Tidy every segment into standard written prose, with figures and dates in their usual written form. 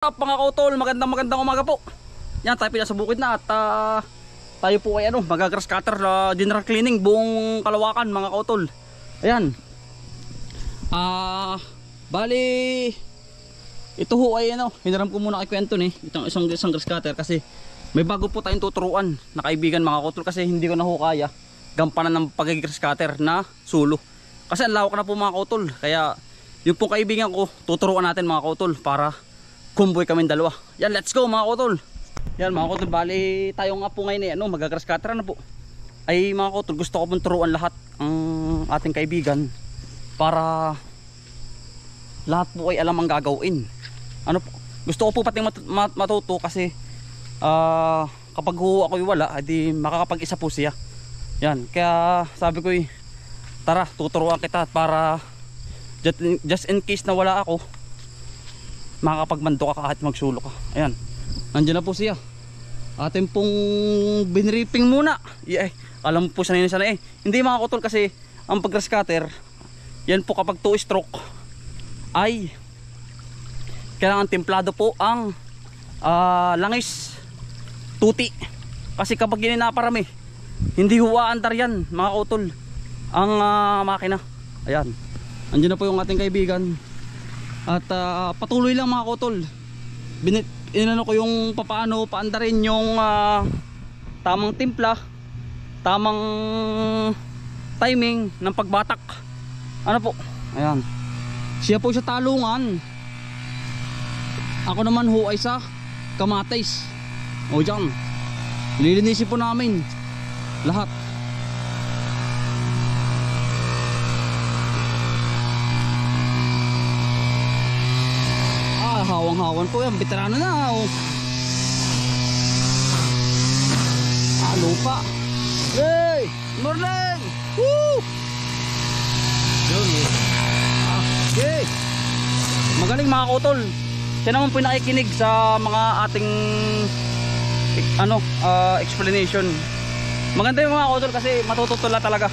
Mga kautol, magandang umaga po. Yan, tayo pila sa bukid na at tayo po ay magagrass cutter general cleaning buong Kalawakan mga kautol. Ayan. Bali ito ho ay hiniram ko muna kay kwento ni itong isang grass cutter kasi may bago po tayong tuturuan na kaibigan mga kautol kasi hindi ko na ho kaya gampanan ng pag-grass cutter na solo. Kasi ang lawak na po mga kautol. Kaya yung pong kaibigan ko tuturuan natin mga kautol para kumboy kami dalawa. Yan, let's go mga kautol. Yan mga kautol, bali tayo nga po ngayon magagrass cutter na po. Ay mga kautol, gusto ko pong turuan lahat ang ating kaibigan para lahat po ay alam ang gagawin. Gusto ko po pati matuto kasi kapag ako'y wala, edi makakapag-isa po siya. Yan, kaya sabi ko tara, tuturuan kita para just in case na wala ako, makakapagmando ka kahit magsulo ka. Ayan, nandiyan na po siya. Atin pong binripping muna. Alam po sanay hindi mga kautol kasi ang pag-grass cutter, yan po kapag 2 stroke ay kailangan templado po ang langis tuti. Kasi kapag gininaparami, hindi huwaandar yan mga kautol ang makina. Ayan, nandiyan na po yung ating kaibigan. At patuloy lang mga kautol. Inano ko yung paano paandarin yung tamang timpla, tamang timing ng pagbatak. Ayan. Siya po sa talungan, ako naman ho ay sa kamatis. O dyan, lilinisin po namin lahat. Hawang-hawan po yan, veterano na lupa. Hey, morning. Woo! Okay. Magaling mga kautol. Siya naman po nakikinig sa mga ating explanation. Maganda yung mga kautol kasi matututula talaga.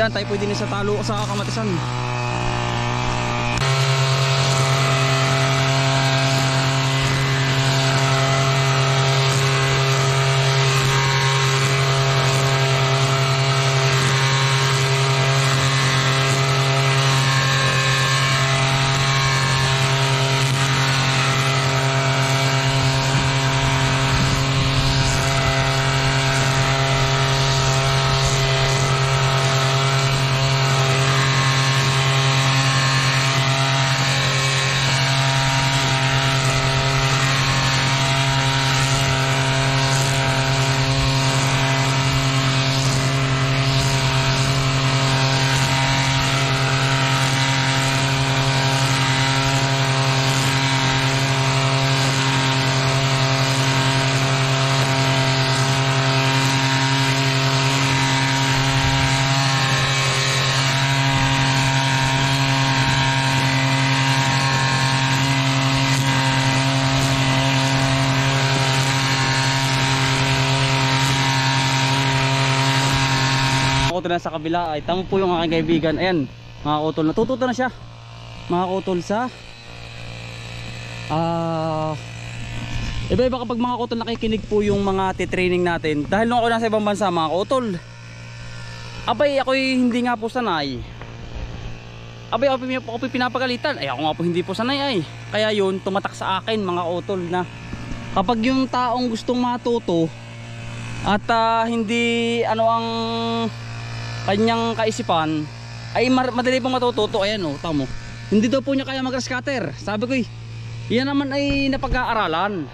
Yan, tayo pwede din sa talo sa kamatisan. Na sa kabila ay tamo po yung aking kaibigan. Ayan mga kautol, natututo na siya mga kautol sa iba-iba kapag mga kautol nakikinig po yung mga titraining natin. Dahil nung ako nasa ibang bansa mga kautol, ako'y hindi nga po sanay. Ako pinapagalitan. Ako nga po hindi po sanay kaya yun tumatak sa akin mga kautol na kapag yung taong gustong matuto at hindi ang kanyang kaisipan ay madali pong matututo. Ayan tamo. Hindi daw po niya kaya mag-grass cutter. Sabi ko yan naman ay napag-aaralan.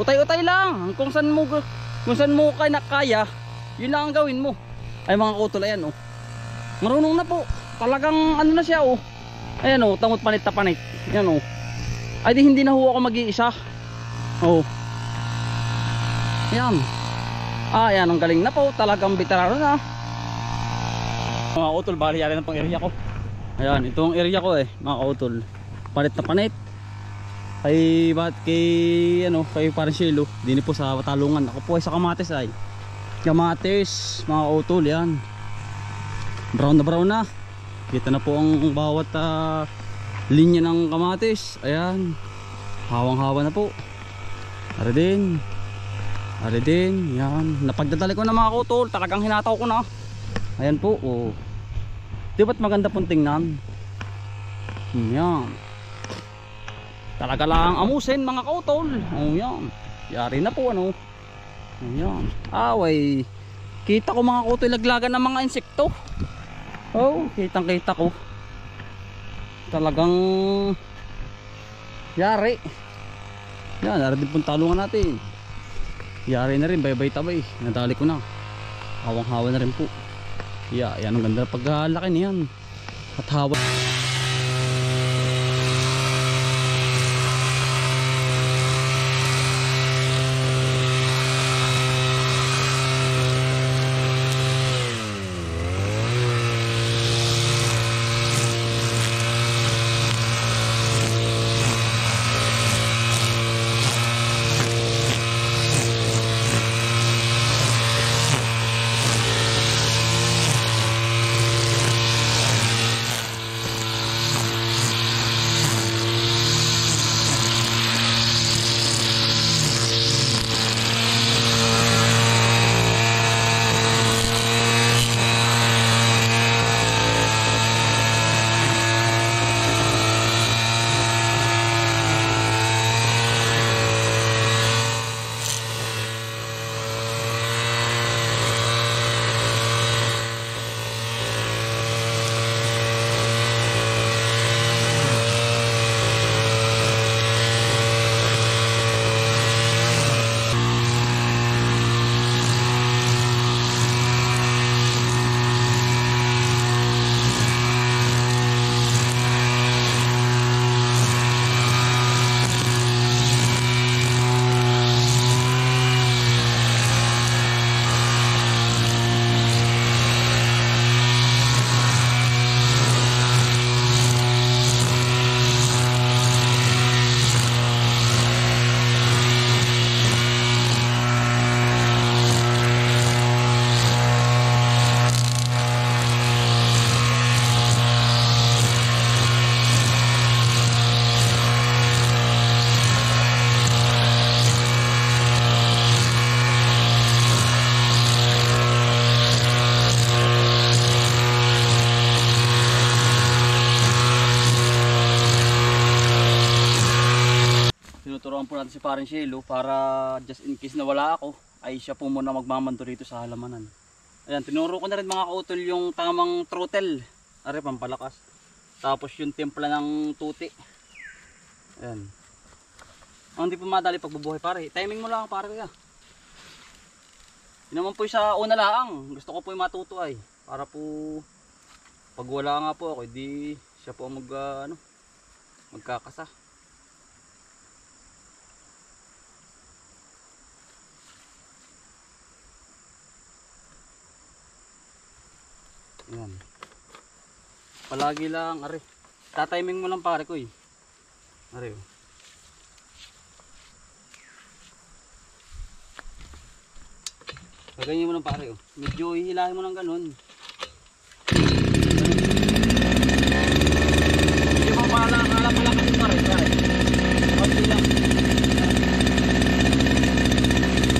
Utay-utay lang. Kung saan mo kaya, yun lang ang gawin mo. Ay mga kautol, ayan marunong na po. Talagang na siya Ayan tamot panit na panit. Ayan ay di hindi na ho ako mag-iisa. Ayan. Ayan, ang galing na po. Talagang veterano na. Mga kautol, bali yari ng pang area ko. Ayan, ito ang area ko mga kautol. Panit na panit. Kay Paransilo, dini po sa talungan. Ako po ay sa kamatis Kamatis, mga kautol, yan. Brown na. Kita na po ang bawat linya ng kamatis. Ayan. Hawang-hawa na po. Ari din. Ari din. Yan. Napagdadali ko na mga kautol. Talagang hinataw ko na. Ayan po. Oh. Di ba't maganda pong tingnan? Yan. Talaga lang amusin mga kautol. Oh, yan. Yari na po ano. Ayan. Away. Kita ko mga kautol laglagan ng mga insekto. Oh, kitang-kita ko. Talagang yari. Yan, nara din pong talungan natin. Yari na rin, bay-bay tabay. Nadali ko na. Hawang-hawa na rin po. Yeah, yan ang ganda paglalaki niyan. At hawa. Tinuturuan po natin si Paring Shelo para just in case na wala ako ay siya po muna magmamanto dito sa halamanan. Ayan, tinuro ko na rin mga kautol yung tamang throttle. Ari, pampalakas. Tapos yung timpla ng tuti. Ayan. Ang hindi po madali pagbubuhay pare. Timing mo lang pare kaya. Yun naman po sa una lang. Gusto ko po yung matuto ay. Para po pag wala nga po ako, hindi siya po magkakasa. Ayan. Palagi lang, are. Tatiming mo lang pare ko eh. Are. Gaganyan mo lang pare oh. Medyo hihilahin mo ng ganun. Hindi mo pala kasi pare. Pati lang.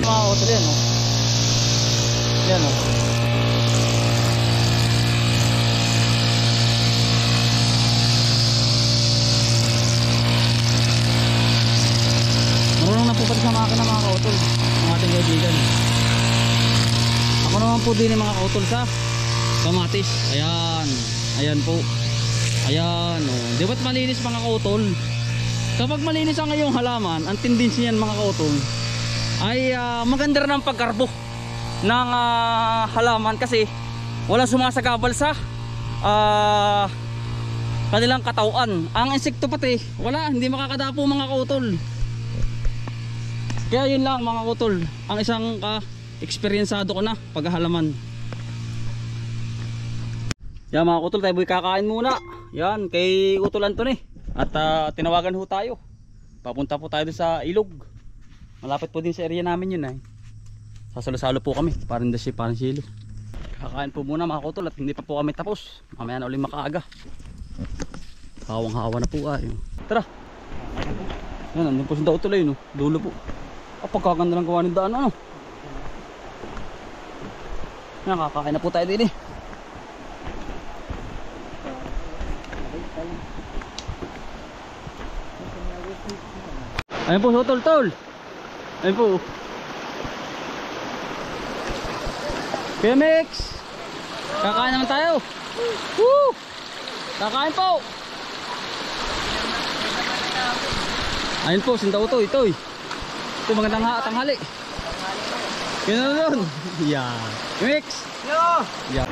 Mga otro yan oh. Yan oh. Pati sa makina mga kautol ang ating kaibigan. Ako naman po din mga kautol sa kamatis. Ayan. Ayan po. Ayan oh. Di ba't malinis mga kautol? Kapag malinis ang iyong halaman, ang tendency niyan mga kautol ay maganda rin ang pagkarbo ng halaman kasi wala sumasagabal sa kanilang katawan. Ang insekto pati wala, hindi makakadapo mga kautol. Kaya yun lang mga kautol, ang isang eksperyensado ko na paghahalaman. Yan mga kautol, tayo boy kakain muna. Yan kay Utol Anthony. At tinawagan ho tayo. Papunta po tayo sa ilog. Malapit po din sa area namin yun ay. Sasalo-salo po kami, parang Shelo. Kakain po muna mga kautol at hindi pa po kami tapos. Mamaya na ulit makaaga. Hawang-hawa na po ay. Tara. Yan, nandun po si Daw tuloy, no? Dulo po. Pagkaganda ng gawa ng daan, ano? Yan, kakain na po tayo din eh. Ayun po, tol. Ayun po. Kuya Mix, kakain naman tayo. Woo! Kakain po. Ayun po, sindaw to, ito. Ito magandang tanghali. Yun na doon. Yeah. Kuya Mix. Yeah.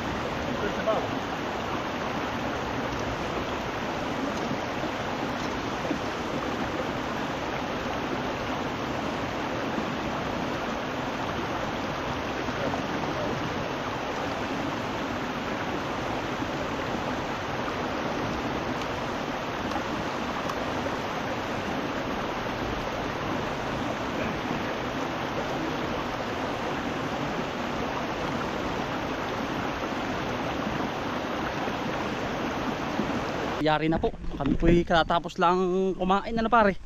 Yari na po. Kami po katapos lang kumain na pare.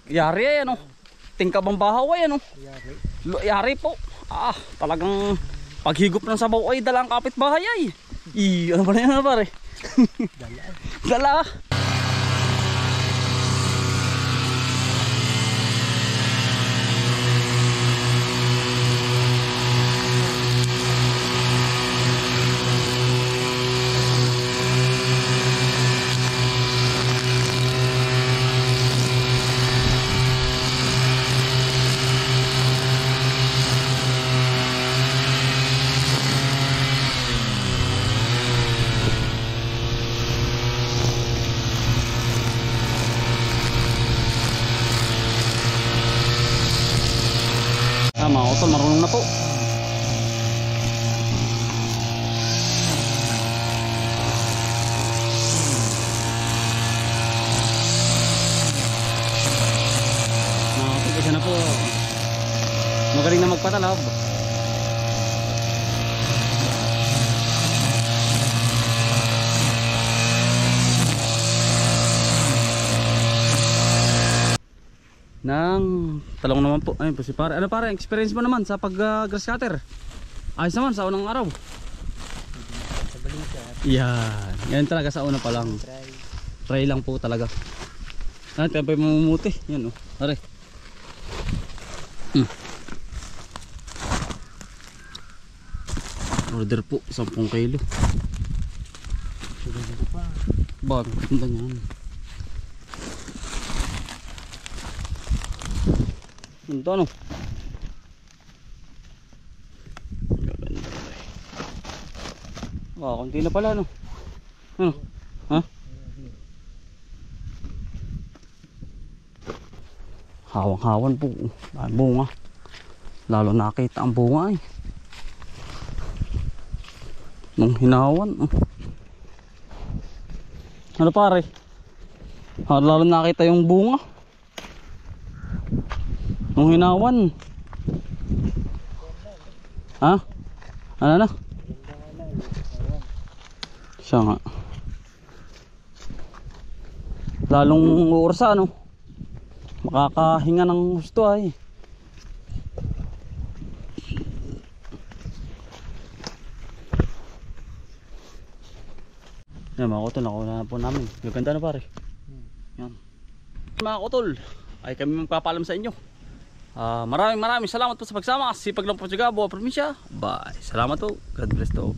Yari ay ano. Tingkabang bahaw ay ano. Yari po. Talagang paghigop ng sabaw ay dalang kapitbahay ay. Ano ba na yan pare? Dala. Mga utol, marunong na po. Mga utol, isa na po. Magaling na magpatalab. Nang talong naman po. Ayun po si pare. Ano pare, experience mo naman sa pag grass cutter? Ayos naman sa unang araw. Yan. Yan talaga sa una pa lang. Try lang po talaga. Tayo pa mamumuti. Yan o. Pare. Order po 10 kilo. Bakit? Punta niyan. Ito ano? Gaganda eh. Konti na pala ano? Ano? Ha? Hawang-hawan po. Bunga. Lalo nakita ang bunga eh. Nung hinawan. Ano pare? Lalo nakita yung bunga. Nung hinawan. Ha? Ano na? Siya nga. Lalong uursa ano? Makakahinga ng gusto ay. Yan mga kutol, nakuha na po namin. Gaganda na pare. Yan. Mga kutol, ay kami magpapaalam sa inyo. Maraming salamat po sa pagsama. Sipag lang po sa Gabo, probinsya. Bye. Salamat po. God bless to.